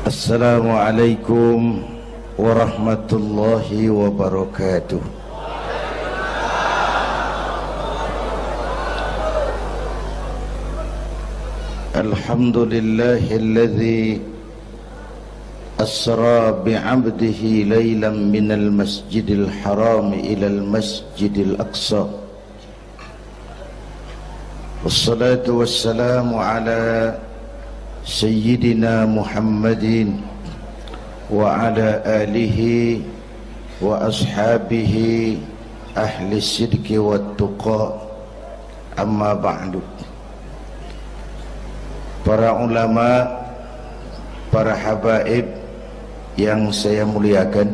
Assalamualaikum warahmatullahi wabarakatuh. Alhamdulillahilladzi asra bi'abdihi laylan minal masjidil haram ilal masjidil aqsa. Wassalatu wassalamu ala Sayyidina Muhammadin wa ala alihi wa ashabihi ahli sidqi wa tuqa, amma ba'du. Para ulama, para habaib yang saya muliakan,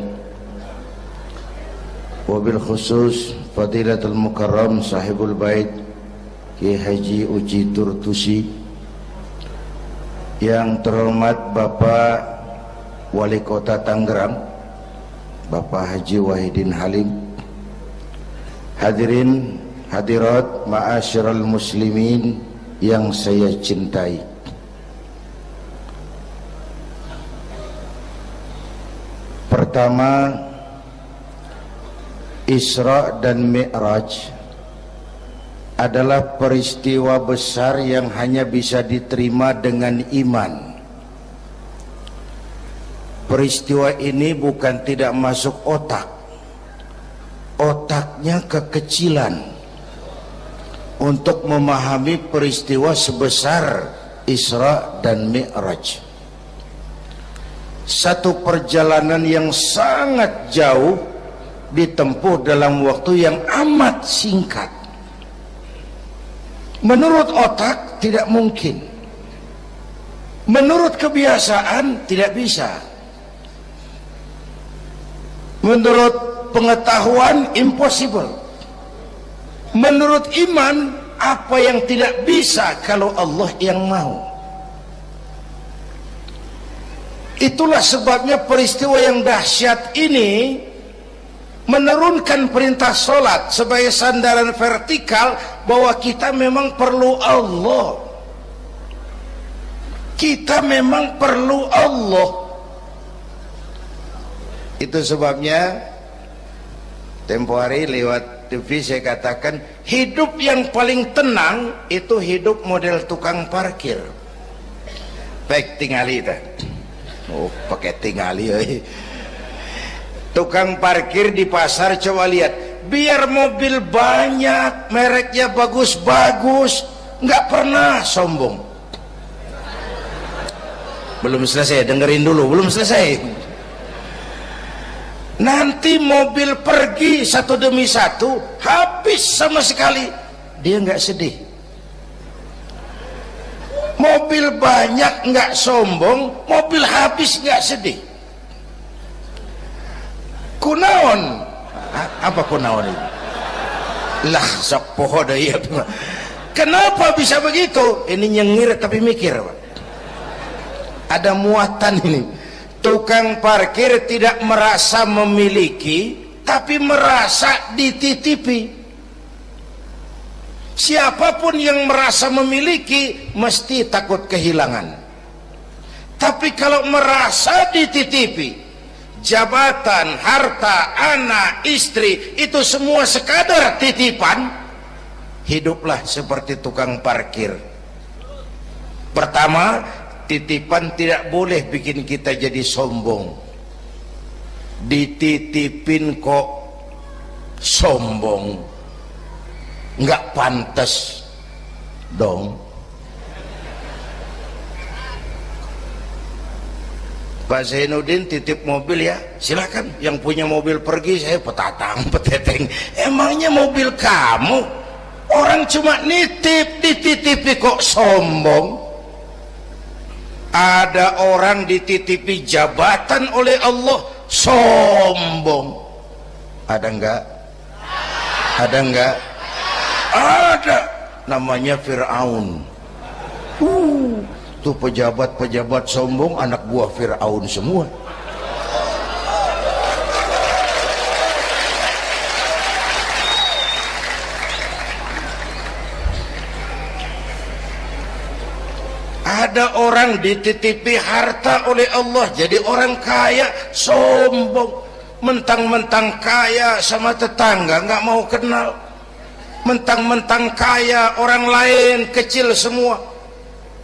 wabil khusus Fadilatul Mukarram Sahibul Bait Kiai Haji Uji Turtusi, yang terhormat Bapak Wali Kota Tangerang Bapak Haji Wahidin Halim, hadirin hadirat ma'asyiral muslimin yang saya cintai. Pertama, Isra dan Mi'raj adalah peristiwa besar yang hanya bisa diterima dengan iman. Peristiwa ini bukan tidak masuk otak, otaknya kekecilan untuk memahami peristiwa sebesar Isra dan Mi'raj. Satu perjalanan yang sangat jauh ditempuh dalam waktu yang amat singkat. Menurut otak tidak mungkin, menurut kebiasaan tidak bisa, menurut pengetahuan impossible, menurut iman apa yang tidak bisa kalau Allah yang mau. Itulah sebabnya peristiwa yang dahsyat ini menurunkan perintah solat sebagai sandaran vertikal bahwa kita memang perlu Allah. Kita memang perlu Allah. Itu sebabnya tempo hari lewat TV saya katakan, hidup yang paling tenang itu hidup model tukang parkir. Baik, tingali itu. Oh, pakai tingali. Tukang parkir di pasar, coba lihat, biar mobil banyak, mereknya bagus-bagus, nggak pernah sombong. Belum selesai, dengerin dulu, belum selesai. Nanti mobil pergi satu demi satu, habis sama sekali, dia nggak sedih. Mobil banyak nggak sombong, mobil habis nggak sedih. Kunaon? Apa kunaon itu? Lah sok poho deui. Kenapa bisa begitu? Ini nyengir tapi mikir, Pak. Ada muatan ini. Tukang parkir tidak merasa memiliki, tapi merasa dititipi. Siapapun yang merasa memiliki mesti takut kehilangan. Tapi kalau merasa dititipi, jabatan, harta, anak, istri, itu semua sekadar titipan, hiduplah seperti tukang parkir. Pertama, titipan tidak boleh bikin kita jadi sombong. Dititipin kok sombong, nggak pantas dong. Pak Zainuddin titip mobil ya, silakan. Yang punya mobil pergi, saya petatang peteteng. Emangnya mobil kamu? Orang cuma nitip, dititipi kok sombong. Ada orang dititipi jabatan oleh Allah, sombong. Ada enggak? Ada enggak? Ada. Namanya Fir'aun. Tuh pejabat-pejabat sombong anak buah Fir'aun semua. Ada orang dititipi harta oleh Allah jadi orang kaya, sombong, mentang-mentang kaya sama tetangga nggak mau kenal, mentang-mentang kaya orang lain kecil semua,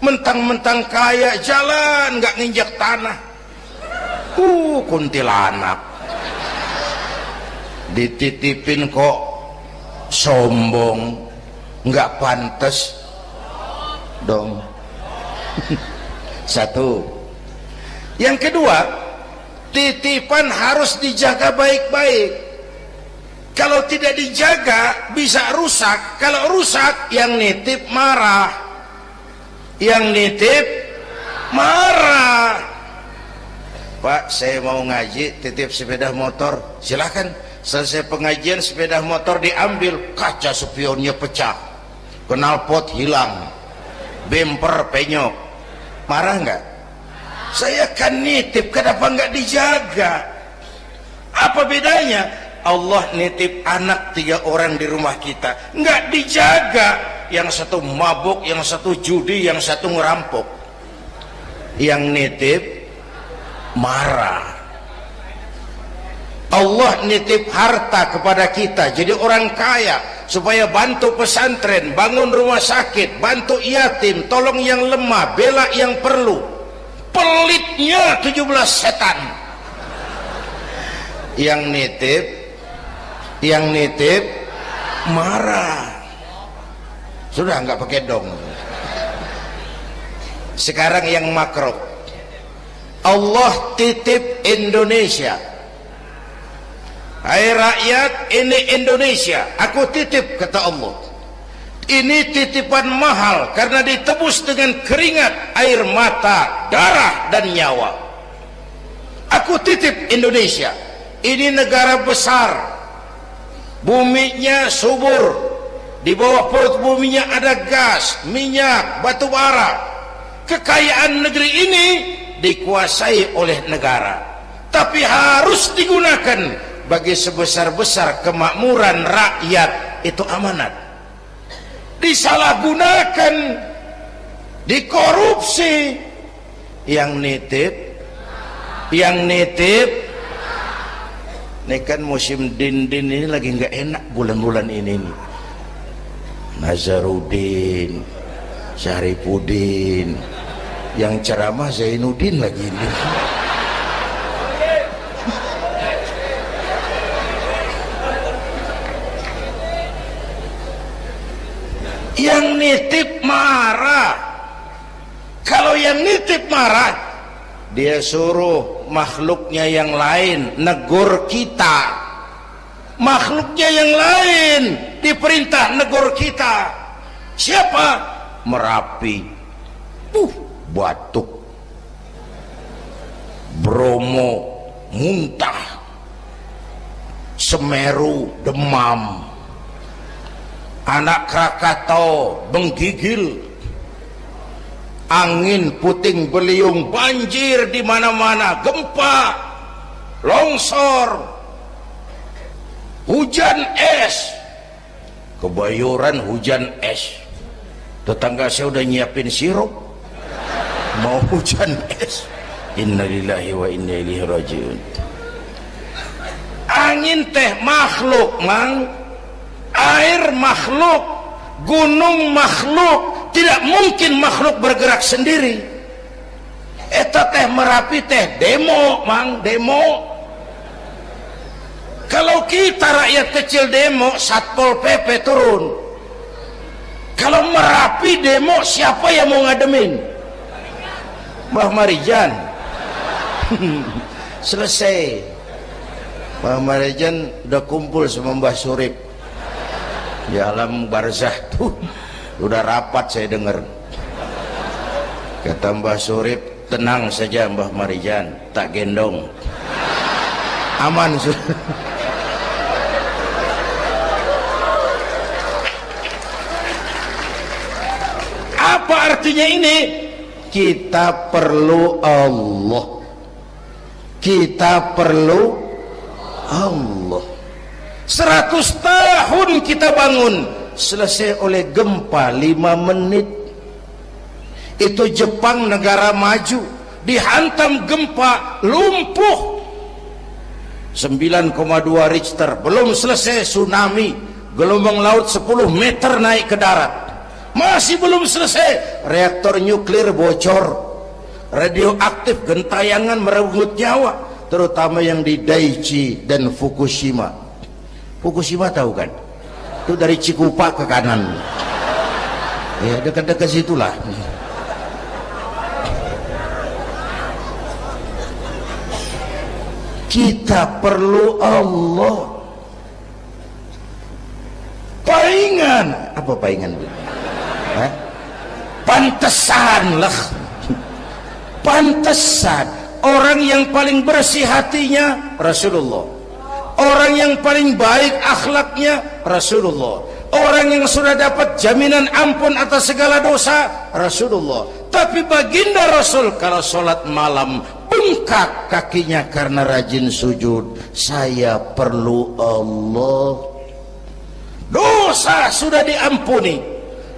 mentang-mentang kaya jalan nggak nginjak tanah. Kuntilanak dititipin kok sombong, nggak pantas dong. Satu. Yang kedua, titipan harus dijaga baik-baik. Kalau tidak dijaga bisa rusak. Kalau rusak, yang nitip marah, yang nitip marah. Pak, saya mau ngaji, titip sepeda motor, silakan. Selesai pengajian sepeda motor diambil, kaca spionnya pecah, knalpot hilang, bemper penyok. Marah nggak? Saya kan nitip, kenapa nggak dijaga? Apa bedanya? Allah nitip anak 3 orang di rumah kita, nggak dijaga. Yang satu mabuk, yang satu judi, yang satu ngerampok. Yang nitip marah. Allah nitip harta kepada kita jadi orang kaya supaya bantu pesantren, bangun rumah sakit, bantu yatim, tolong yang lemah, bela yang perlu. Pelitnya 17 setan. Yang nitip marah. Sudah nggak pakai dong. Sekarang yang makro, Allah titip Indonesia. Hai rakyat, ini Indonesia, aku titip, kata Allah. Ini titipan mahal karena ditebus dengan keringat, air mata, darah dan nyawa. Aku titip Indonesia. Ini negara besar, buminya subur, di bawah perut buminya ada gas, minyak, batu bara. Kekayaan negeri ini dikuasai oleh negara, tapi harus digunakan bagi sebesar-besar kemakmuran rakyat. Itu amanat. Disalahgunakan, dikorupsi, yang nitip ini kan musim din-din ini lagi nggak enak bulan-bulan ini nih. Nazarudin, Syarifudin, yang ceramah Zainuddin lagi ini. Yang nitip marah. Kalau yang nitip marah, dia suruh makhluknya yang lain negur kita. Makhluknya yang lain diperintah negur kita. Siapa? Merapi, batuk, Bromo muntah, Semeru demam, Anak Krakatau menggigil, angin puting beliung, banjir di mana-mana, gempa, longsor, hujan es. Kebayoran hujan es. Tetangga saya udah nyiapin sirup, mau hujan es. Innalillahi wa inna ilaihi rajiun. Angin teh makhluk, mang. Air makhluk, gunung makhluk, tidak mungkin makhluk bergerak sendiri. Eta teh Merapi teh demo, mang, demo. Kalau kita rakyat kecil demo, Satpol PP turun. Kalau Merapi demo, siapa yang mau ngademin? Mbah Marijan. Selesai. Mbah Marijan udah kumpul sama Mbah Surip di alam barzah tuh, udah rapat saya dengar. Kata Mbah Surip, tenang saja Mbah Marijan, tak gendong, aman sudah. Apa artinya ini? Kita perlu Allah, kita perlu Allah. 100 tahun kita bangun, selesai oleh gempa 5 menit. Itu Jepang negara maju, dihantam gempa, lumpuh 9,2 Richter, belum selesai tsunami, gelombang laut 10 meter naik ke darat, masih belum selesai, reaktor nuklir bocor, radioaktif gentayangan merenggut nyawa, terutama yang di Daiichi dan Fukushima. Fukushima tahu kan? Itu dari Cikupa ke kanan, ya dekat-dekat situlah. Kita perlu Allah. Palingan apa palingan? Pantesan lah. Pantesan orang yang paling bersih hatinya Rasulullah, orang yang paling baik akhlaknya Rasulullah, orang yang sudah dapat jaminan ampun atas segala dosa Rasulullah. Tapi baginda Rasul kalau sholat malam bengkak kakinya karena rajin sujud. Saya perlu Allah. Dosa sudah diampuni,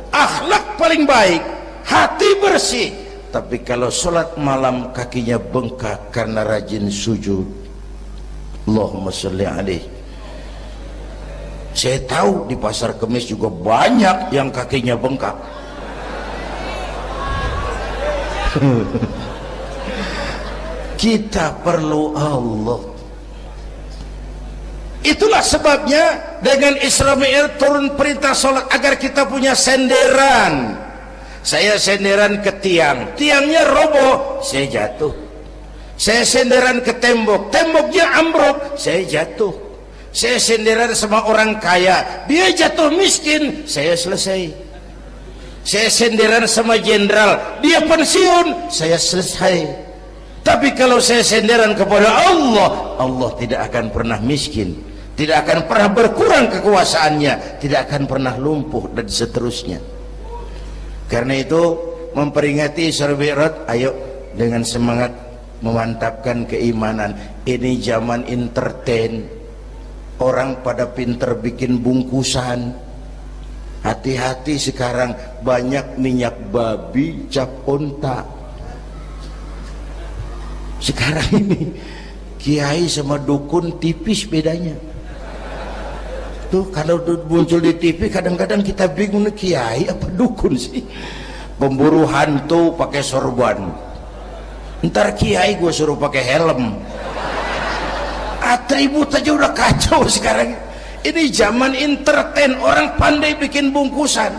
akhlak paling baik, hati bersih, tapi kalau sholat malam kakinya bengkak karena rajin sujud. Allahumma sholli alaihi. Saya tahu di pasar Kemis juga banyak yang kakinya bengkak. Kita perlu Allah. Itulah sebabnya dengan Isra Mi'raj turun perintah sholat agar kita punya senderan. Saya senderan ke tiang, tiangnya roboh, saya jatuh. Saya senderan ke tembok, temboknya ambruk, saya jatuh. Saya senderan sama orang kaya, dia jatuh miskin, saya selesai. Saya senderan sama jenderal, dia pensiun, saya selesai. Tapi kalau saya senderan kepada Allah, Allah tidak akan pernah miskin, tidak akan pernah berkurang kekuasaannya, tidak akan pernah lumpuh, dan seterusnya. Karena itu memperingati Isra Mi'raj, ayo dengan semangat memantapkan keimanan. Ini zaman entertain, orang pada pinter bikin bungkusan. Hati-hati sekarang banyak minyak babi cap onta. Sekarang ini kiai sama dukun tipis bedanya. Tuh kalau muncul di TV kadang-kadang kita bingung, kiai apa dukun sih? Pemburu hantu pakai sorban, ntar kiai gue suruh pakai helm. Atribut aja udah kacau sekarang. Ini zaman entertain, orang pandai bikin bungkusan.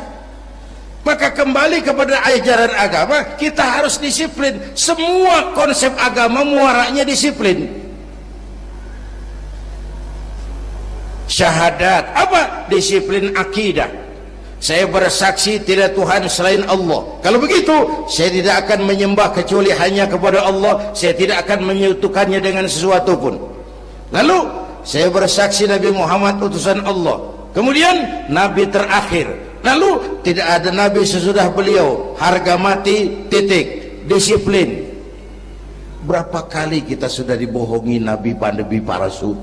Maka kembali kepada ajaran agama, kita harus disiplin. Semua konsep agama muaranya disiplin. Syahadat apa? Disiplin akidah. Saya bersaksi tidak Tuhan selain Allah. Kalau begitu, saya tidak akan menyembah kecuali hanya kepada Allah. Saya tidak akan menyekutukannya dengan sesuatu pun. Lalu saya bersaksi Nabi Muhammad utusan Allah, kemudian Nabi terakhir, lalu tidak ada Nabi sesudah beliau, harga mati, titik. Disiplin. Berapa kali kita sudah dibohongi Nabi pandemi palsu,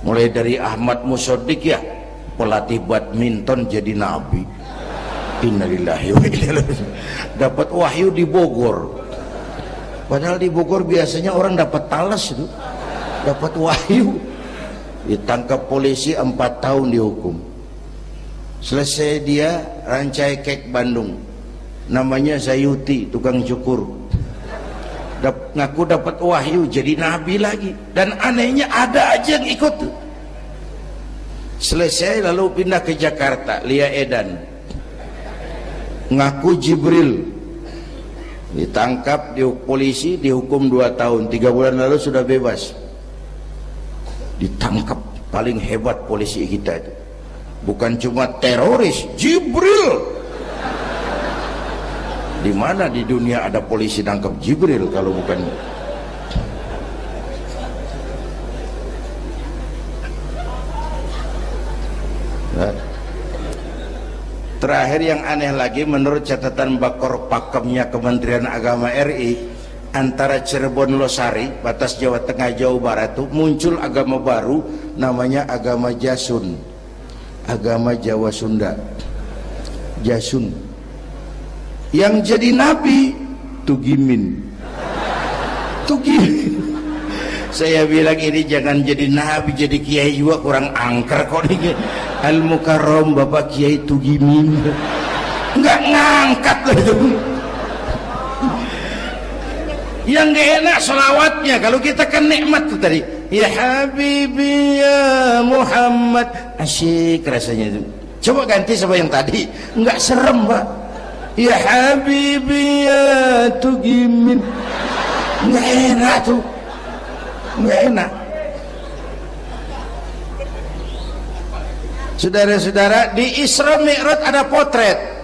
mulai dari Ahmad Musaddiq, ya, pelatih badminton jadi Nabi. Innalillahi wa inna ilaihi. Dapat wahyu di Bogor, padahal di Bogor biasanya orang dapat talas itu, dapat wahyu. Ditangkap polisi 4 tahun dihukum. Selesai dia Rancai Kek Bandung, namanya Zayuti, tukang cukur, ngaku dapat wahyu jadi nabi lagi. Dan anehnya ada aja yang ikut. Selesai lalu pindah ke Jakarta, Lia Edan, ngaku Jibril, ditangkap di polisi, dihukum 2 tahun, 3 bulan lalu sudah bebas. Ditangkap, paling hebat polisi kita itu, bukan cuma teroris, Jibril. Di mana di dunia ada polisi nangkap Jibril kalau bukan? Nah, terakhir yang aneh lagi, menurut catatan Bakor Pakemnya Kementerian Agama RI, antara Cirebon Losari, batas Jawa Tengah Jawa Barat, itu muncul agama baru namanya agama Jasun, agama Jawa Sunda, Jasun. yang jadi nabi tugimin. Saya bilang ini jangan jadi nabi, jadi kiai juga kurang angker kok nih. Al Mukarram Bapak Kiai Tugimin nggak ngangkat loh itu. Yang gak enak selawatnya. Kalau kita kan nikmat tuh tadi, ya Habibi ya Muhammad, asyik rasanya itu. Coba ganti sama yang tadi, nggak serem Pak. Ya Habibi ya Tugimin, nggak enak tuh, nggak enak. Saudara-saudara, di Isra Mi'raj ada potret.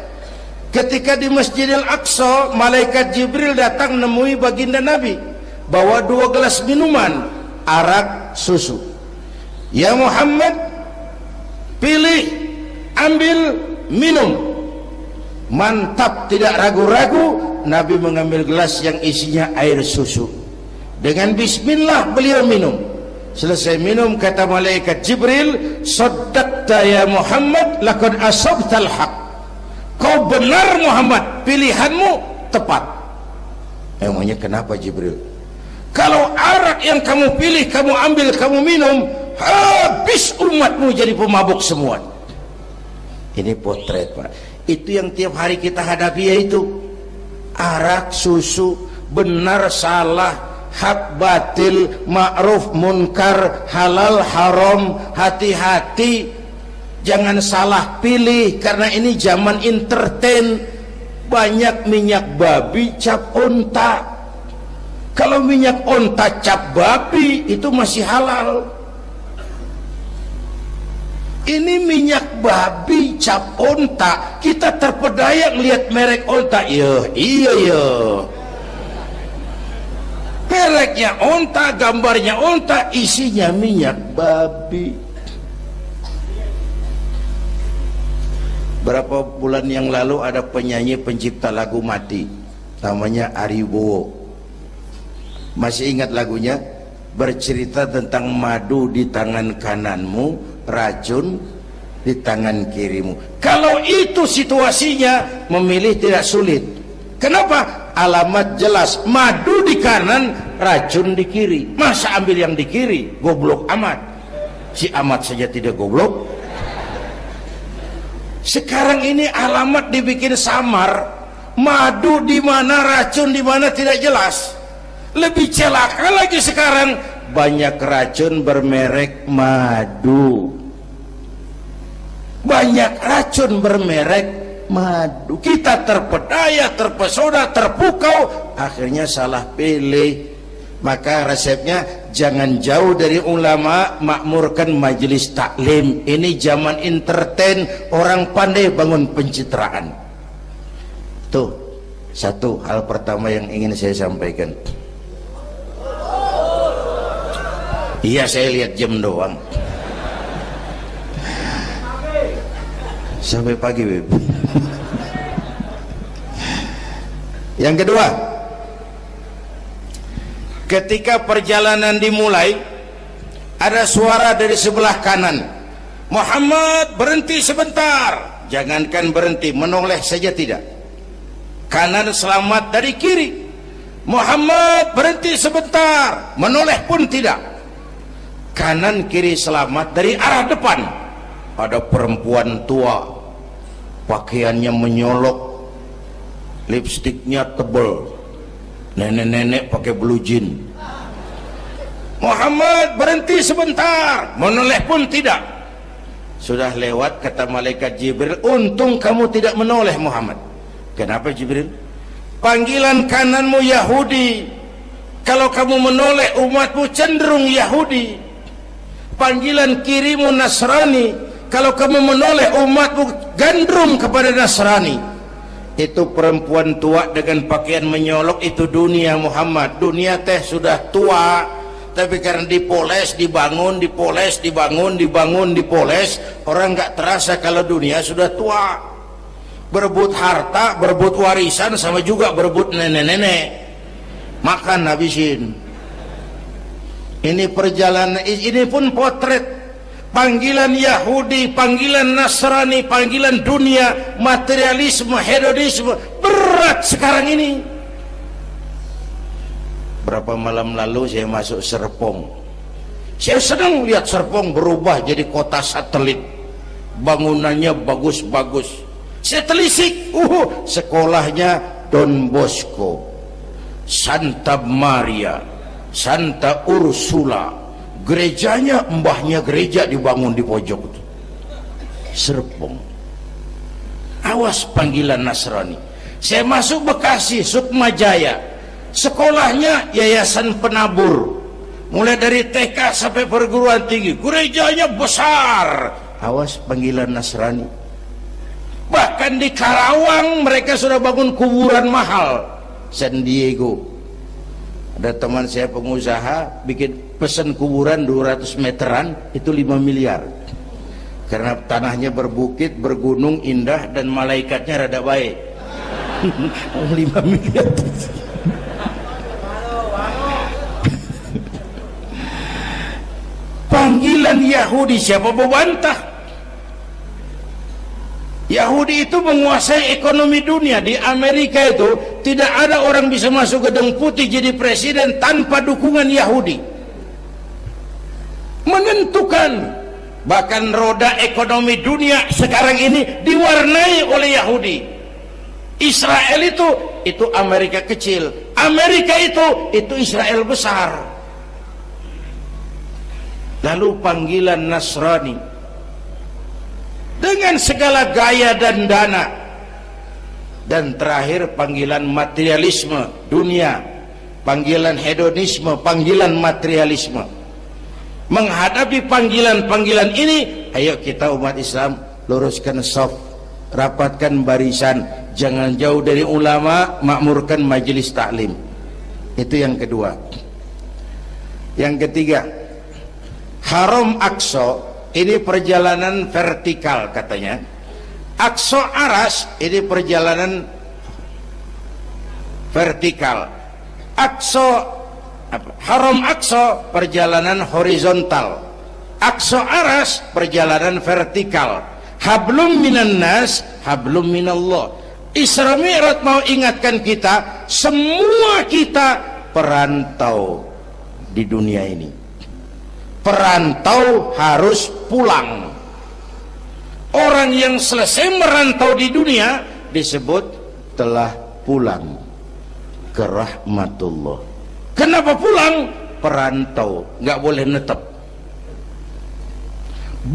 Ketika di Masjidil Aqsa, malaikat Jibril datang menemui baginda Nabi, bawa 2 gelas minuman, arak, susu. Ya Muhammad, pilih, ambil, minum. Mantap, tidak ragu-ragu, Nabi mengambil gelas yang isinya air susu. Dengan bismillah beliau minum. Selesai minum, kata malaikat Jibril, saddaqta ya Muhammad, laqad asabtal haq. Kau benar Muhammad, pilihanmu tepat. Emangnya kenapa Jibril? Kalau arak yang kamu pilih, kamu ambil, kamu minum, habis umatmu jadi pemabuk semua. Ini potret Pak. Itu yang tiap hari kita hadapi, yaitu arak, susu, benar, salah, hak, batil, ma'ruf, munkar, halal, haram. Hati-hati, jangan salah pilih, karena ini zaman entertain. Banyak minyak babi cap onta. Kalau minyak onta cap babi itu masih halal. Ini minyak babi cap onta, kita terpedaya lihat merek onta. Iya mereknya onta, gambarnya onta, isinya minyak babi. Berapa bulan yang lalu ada penyanyi pencipta lagu mati, namanya Ari Bowo. Masih ingat lagunya? Bercerita tentang madu di tangan kananmu, racun di tangan kirimu. Kalau itu situasinya, memilih tidak sulit. Kenapa? Alamat jelas, madu di kanan, racun di kiri. Masa ambil yang di kiri? Goblok amat. Si amat saja tidak goblok. Sekarang ini alamat dibikin samar. Madu di mana, racun di mana tidak jelas. Lebih celaka lagi sekarang, banyak racun bermerek madu. Banyak racun bermerek madu. Kita terpedaya, terpesona, terpukau, akhirnya salah pilih. Maka resepnya, jangan jauh dari ulama, makmurkan majelis taklim. Ini zaman entertain, orang pandai bangun pencitraan. Tuh, satu hal pertama yang ingin saya sampaikan. Iya, saya lihat jam doang. Sampai pagi, Beb. Yang kedua, ketika perjalanan dimulai, ada suara dari sebelah kanan, Muhammad berhenti sebentar. Jangankan berhenti, menoleh saja tidak. Kanan selamat dari kiri, Muhammad berhenti sebentar, menoleh pun tidak. Kanan kiri selamat dari arah depan. Ada perempuan tua, pakaiannya menyolok, lipstiknya tebal, nenek-nenek pakai blue jean. Muhammad berhenti sebentar, menoleh pun tidak. Sudah lewat, kata malaikat Jibril, untung kamu tidak menoleh Muhammad. Kenapa Jibril? Panggilan kananmu Yahudi, kalau kamu menoleh umatmu cenderung Yahudi. Panggilan kirimu Nasrani, kalau kamu menoleh umatmu gandrung kepada Nasrani. Itu perempuan tua dengan pakaian menyolok, itu dunia Muhammad. Dunia teh sudah tua, tapi karena dipoles, dibangun, dipoles, dibangun, dibangun, dipoles, orang nggak terasa kalau dunia sudah tua. Berebut harta, berebut warisan, sama juga berebut nenek-nenek. Makan habisin. Ini perjalanan, ini pun potret. Panggilan Yahudi, panggilan Nasrani, panggilan dunia, materialisme, hedonisme, berat sekarang ini. Berapa malam lalu saya masuk Serpong, saya senang lihat Serpong berubah jadi kota satelit, bangunannya bagus-bagus. Saya telisik, sekolahnya Don Bosco, Santa Maria, Santa Ursula, gerejanya mbahnya gereja dibangun di pojok itu. Serpong, awas panggilan Nasrani. Saya masuk Bekasi, Sukmajaya, sekolahnya Yayasan Penabur, mulai dari TK sampai perguruan tinggi, gerejanya besar. Awas panggilan Nasrani. Bahkan di Karawang mereka sudah bangun kuburan mahal. San Diego, ada teman saya pengusaha bikin pesan kuburan 200 meteran, itu 5 miliar, karena tanahnya berbukit, bergunung, indah, dan malaikatnya rada baik. 5 miliar. Panggilan Yahudi, siapa membantah? Yahudi itu menguasai ekonomi dunia. Di Amerika itu tidak ada orang bisa masuk Gedung Putih jadi presiden tanpa dukungan Yahudi. Menentukan. Bahkan roda ekonomi dunia sekarang ini diwarnai oleh Yahudi. Israel itu Amerika kecil, Amerika itu Israel besar. Lalu panggilan Nasrani dengan segala gaya dan dana, dan terakhir panggilan materialisme dunia, panggilan hedonisme, panggilan materialisme. Menghadapi panggilan-panggilan ini, ayo kita umat Islam luruskan saf, rapatkan barisan, jangan jauh dari ulama, makmurkan majelis taklim. Itu yang kedua. Yang ketiga, Haram Aqsa ini perjalanan vertikal katanya. Aqsa Aras ini perjalanan vertikal. Haram Aqsa perjalanan horizontal. Aqsa Aras perjalanan vertikal. Hablum minan nas, hablum minallah. Isra Mi'raj mau ingatkan kita, semua kita perantau di dunia ini. Perantau harus pulang. Orang yang selesai merantau di dunia disebut telah pulang ke rahmatullah. Kenapa pulang? Perantau, nggak boleh netep.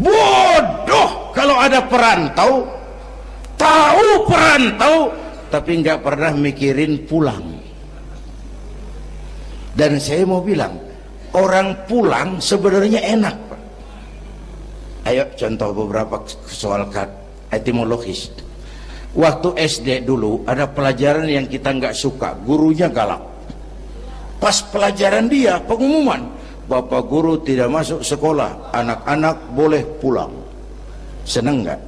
Bodoh kalau ada perantau, tahu perantau, tapi nggak pernah mikirin pulang. Dan saya mau bilang, orang pulang sebenarnya enak, Pak. Ayo contoh beberapa soal etimologis. Waktu SD dulu ada pelajaran yang kita nggak suka, gurunya galak. Pas pelajaran dia pengumuman, Bapak guru tidak masuk sekolah, anak-anak boleh pulang. Seneng nggak?